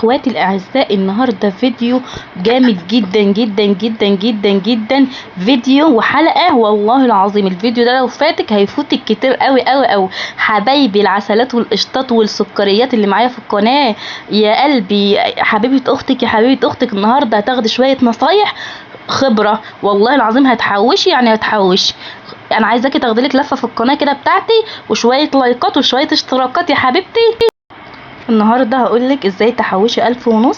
اخواتي الاعزاء، النهارده فيديو جامد جدا جدا جدا جدا جدا. فيديو وحلقه والله العظيم. الفيديو ده لو فاتك هيفوتك كتير قوي قوي قوي. حبايبي العسلات والقشطات والسكريات اللي معايا في القناه، يا قلبي حبيبه اختك يا حبيبه اختك، النهارده هتاخدي شويه نصايح خبره والله العظيم. هتحوشي يعني هتحوشي. انا عايزاكي تاخدي لك لفه في القناه كده بتاعتي، وشويه لايكات وشويه اشتراكات يا حبيبتي. النهارده هقولك ازاي تحوشي 1500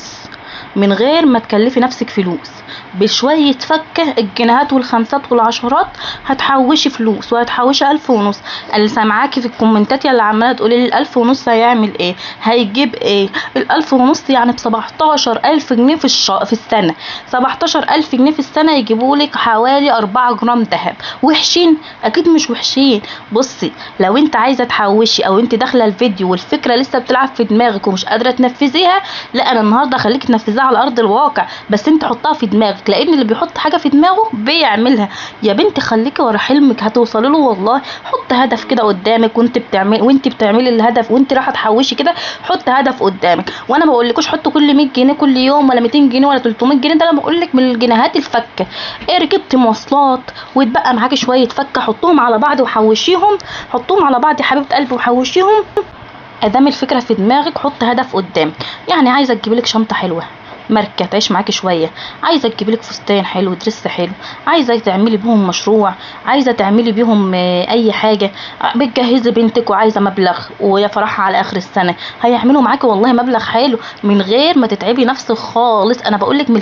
من غير ما تكلفي نفسك فلوس. بشوية فكة الجنيهات والخمسات والعشرات هتحوشي فلوس وهتحوشي 1500. اللي سامعاكي في الكومنتات اللي عمالة تقولي لي 1500 هيعمل ايه هيجيب ايه؟ 1500 يعني ب17000 جنيه في السنة. 17000 جنيه في السنة يجيبولك حوالي 4 جرام دهب. وحشين؟ اكيد مش وحشين. بصي، لو انت عايزة تحوشي او انت داخلة الفيديو والفكرة لسه بتلعب في دماغك ومش قادرة تنفذيها، لا انا النهارده خليكي تنفذيها على ارض الواقع. بس انت حطها في دماغك، لان اللي بيحط حاجه في دماغه بيعملها. يا بنتي خليكي ورا حلمك هتوصلي له والله. حط هدف كده قدامك وانت بتعملي الهدف وانت رايحه تحوشي كده. حط هدف قدامك. وانا ما بقولكوش حط كل 100 جنيه كل يوم ولا 200 جنيه ولا 300 جنيه، ده انا بقولك من الجنيهات الفكه. ايه، ركبتي مواصلات واتبقى معاكي شويه فكه، حطوهم على بعض وحوشيهم. حطوهم على بعض يا حبيبه قلبي وحوشيهم. ادام الفكره في دماغك حط هدف قدامك. يعني عايزه تجيبلك شنطه حلوه ماركه تعيش معاكي شويه، عايزه تجيبلك فستان حلو درس حلو، عايزه تعملي بيهم مشروع، عايزه تعملي بيهم اي حاجه، بتجهزي بنتك وعايزه مبلغ ويا فرحها على اخر السنه، هيعملوا معاكي والله مبلغ حلو من غير ما تتعبي نفسك خالص. انا بقولك من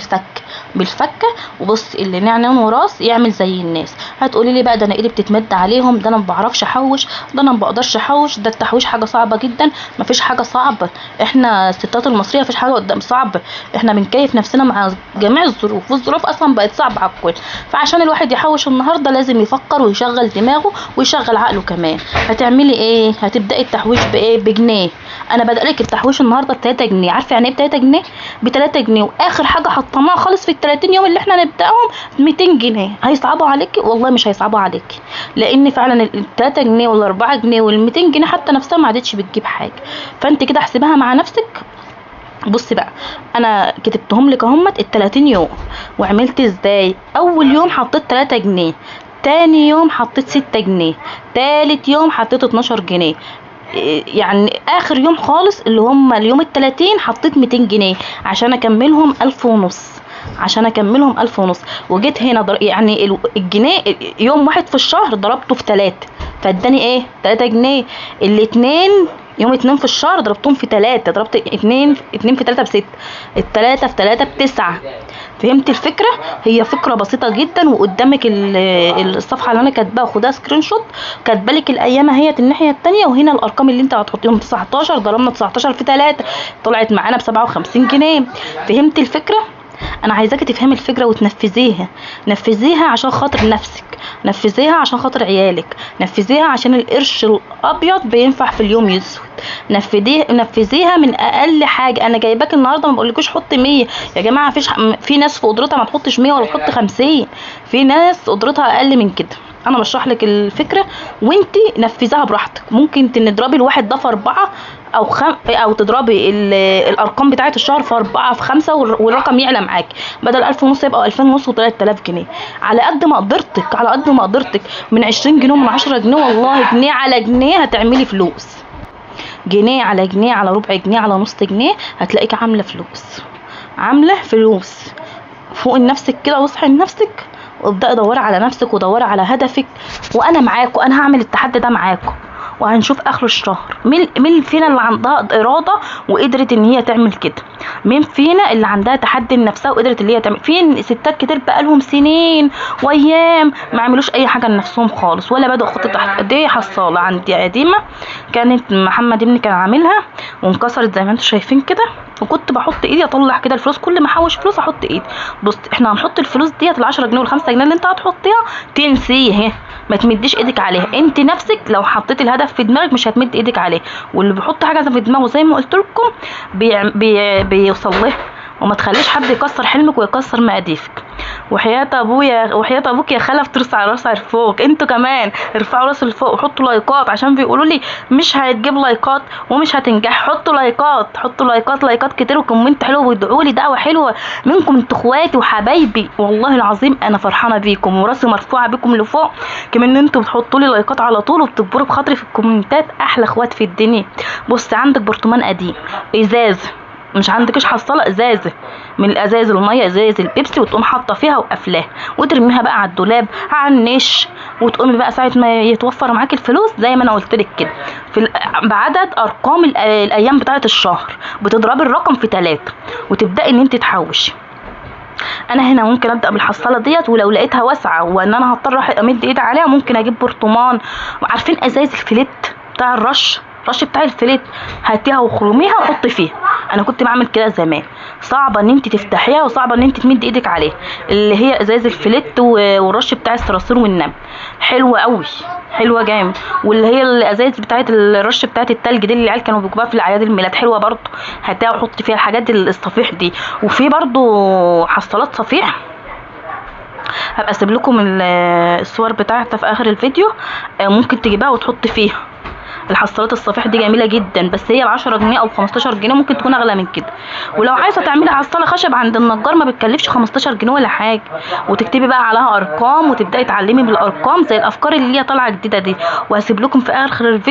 بالفكه. وبص، اللي نعنان وراس يعمل زي الناس. هتقولي لي بقى ده انا ايدي بتتمد عليهم، ده انا ما بعرفش احوش، ده انا ما بقدرش احوش، ده التحويش حاجه صعبه جدا. مفيش حاجه صعبه، احنا الستات المصريه مفيش حاجه قدام صعبه. احنا بنكيف نفسنا مع جميع الظروف، والظروف اصلا بقت صعبه على الكل. فعشان الواحد يحوش النهارده لازم يفكر ويشغل دماغه ويشغل عقله كمان. هتعملي ايه؟ هتبداي التحويش بايه؟ بجنيه. انا بدألك التحويش النهارده ب3 جنيه. عارفه يعني ايه ب3 جنيه؟ ب3 جنيه. واخر حاجه حطيناها خالص في ال30 يوم اللي احنا نبداهم 200 جنيه. هيصعبوا عليكي؟ والله مش هيصعبوا عليكي، لان فعلا ال3 جنيه وال4 جنيه وال200 جنيه حتى نفسها ما عادتش بتجيب حاجه. فانت كده احسبها مع نفسك. بصي بقى، انا كتبتهم لك اهمت ال30 يوم. وعملت ازاي؟ اول يوم حطيت 3 جنيه، تاني يوم حطيت 6 جنيه، تالت يوم حطيت 12 جنيه. يعني اخر يوم خالص اللي هم اليوم ال30 حطيت 200 جنيه عشان اكملهم 1500. وجيت هنا يعني الجنيه يوم واحد في الشهر ضربته في 3 فاداني ايه؟ 3 جنيه. الاتنين يوم 2 في الشهر ضربتهم في 3، ضربت 2 في 3 ب6، التلاتة في 3 ب9. فهمت الفكره؟ هي فكره بسيطه جدا. وقدامك الصفحه اللي انا كاتباها، خدها سكرين شوت. كاتبالك الايام اهيت الناحيه الثانيه، وهنا الارقام اللي انت هتحطيهم. 19 ضربنا 19 في 3 طلعت معانا ب57 جنيه. فهمت الفكره؟ انا عايزاكي تفهمي الفكره وتنفذيها. نفذيها عشان خاطر نفسك، نفذيها عشان خاطر عيالك، نفذيها عشان القرش الابيض بينفع في اليوم يسود. نفذيها من اقل حاجه. انا جايباك النهارده ما بقولكوش حط 100 يا جماعه. في ناس في قدرتها ما تحطش 100 ولا تحط 50. في ناس قدرتها اقل من كده. انا بشرح لك الفكره وانت نفذيها براحتك. ممكن تضربي الواحد ده في 4 او تضربي الارقام بتاعه الشهر في 4 في 5 والرقم يعلى معاكي. بدل 1500 يبقى 2500 و3000 جنيه. على قد ما قدرتك، على قد ما قدرتك. من 20 جنيه ومن 10 جنيه والله جنيه على جنيه هتعملي فلوس. جنيه على جنيه على ربع جنيه على نص جنيه هتلاقيك عامله فلوس، عامله فلوس. فوق نفسك كده واصحي لنفسك وابدأي دوري على نفسك ودوري على هدفك. وانا معاكم، انا هعمل التحدي ده معاكم وهنشوف اخر الشهر مين فينا اللي عندها اراده وقدرت ان هي تعمل كده. مين فينا اللي عندها تحدي لنفسها وقدرت ان هي تعمل. في ستات كتير بقالهم سنين وايام ما عملوش اي حاجه لنفسهم خالص ولا بدأوا خطه تحت. دي حصاله عندي قديمه كانت محمد ابني كان عاملها وانكسرت زي ما انتم شايفين كده. وكنت بحط ايدي اطلع كده الفلوس، كل ما احوش فلوس احط ايدي. بص، احنا هنحط الفلوس ديت ال10 جنيه وال5 جنيه اللي انت هتحطيها تنسيها، ما تمديش ايدك عليها. انت نفسك لو حطيتي الهدف في دماغك مش هتمد ايدك عليه. واللي بيحط حاجه في دماغه زي ما قلت لكم بيوصل له. وما تخليش حد يكسر حلمك ويكسر مقاديفك. وحياة ابويا وحياة ابوك يا خالة بترفع راسها لفوق. انتوا كمان ارفعوا راسي لفوق وحطوا لايكات، عشان بيقولوا لي مش هتجيب لايكات ومش هتنجح. حطوا لايكات، حطوا لايكات كتير وكومنت حلو وادعوا لي دعوه حلوه منكم، انتوا اخواتي وحبايبي والله العظيم. انا فرحانه بيكم وراسي مرفوعه بيكم لفوق، كمان ان انتوا بتحطوا لي لايكات على طول وبتكبروا بخاطري في الكومنتات. احلى اخوات في الدنيا. بص عندك برطمان قديم ازاز، مش عندكش حصاله ازازه من الازاز الميه، ازاز البيبسي، وتقوم حاطه فيها وقافلاها وترميها بقى على الدولاب على النش، وتقومي بقى ساعه ما يتوفر معاكي الفلوس زي ما انا قلت لك كده بعدد ارقام الايام بتاعه الشهر، بتضربي الرقم في 3 وتبداي ان انت تحوشي. انا هنا ممكن ابدا بالحصاله ديت، ولو لقيتها واسعه وان انا هضطر امد ايدي عليها ممكن اجيب برطمان. وعارفين ازايز الفليت بتاع الرش بتاع الفليت، هاتيها وخرميها وحطي فيها. انا كنت بعمل كده زمان، صعبه ان انت تفتحيها وصعبه ان انت تمد ايدك عليها، اللي هي ازاز الفليت والرش بتاع الصراصير والنمل. حلوه قوي، حلوه جامد. واللي هي الازاز بتاعه الرش بتاعه التلج دي اللي العيال كانوا بيجيبوها في الاعياد الميلاد، حلوه برضو. هاتيها وحطي فيها الحاجات الصفيح دي. وفي برضو حصالات صفيح هبقى اسيب لكم الصور بتاعتها في اخر الفيديو، ممكن تجيبها وتحطي فيها. الحصالات الصفيح دي جميله جدا، بس هي ب10 جنيه او 15 جنيه، ممكن تكون اغلى من كده. ولو عايزه تعملي حصاله خشب عند النجار ما بتكلفش 15 جنيه ولا حاجه، وتكتبي بقى عليها ارقام وتبداي تعلمي بالارقام زي الافكار اللي هي طالعه جديده دي. وهسيب لكم في اخر الفيديو